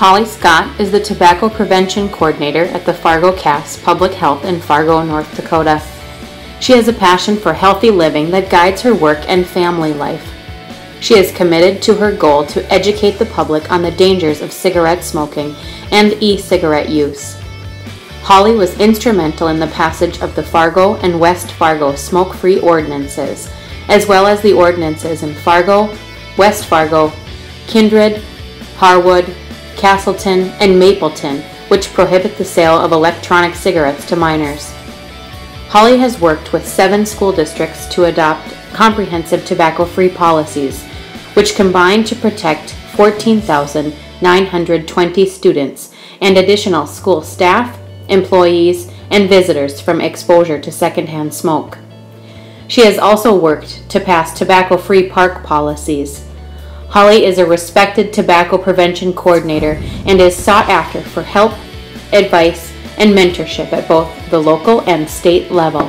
Holly Scott is the Tobacco Prevention Coordinator at the Fargo-Cass Public Health in Fargo, North Dakota. She has a passion for healthy living that guides her work and family life. She is committed to her goal to educate the public on the dangers of cigarette smoking and e-cigarette use. Holly was instrumental in the passage of the Fargo and West Fargo smoke-free ordinances, as well as the ordinances in Fargo, West Fargo, Kindred, Harwood, Castleton, and Mapleton, which prohibit the sale of electronic cigarettes to minors. Holly has worked with 7 school districts to adopt comprehensive tobacco-free policies, which combine to protect 14,920 students and additional school staff, employees, and visitors from exposure to secondhand smoke. She has also worked to pass tobacco-free park policies. Holly is a respected tobacco prevention coordinator and is sought after for help, advice, and mentorship at both the local and state level.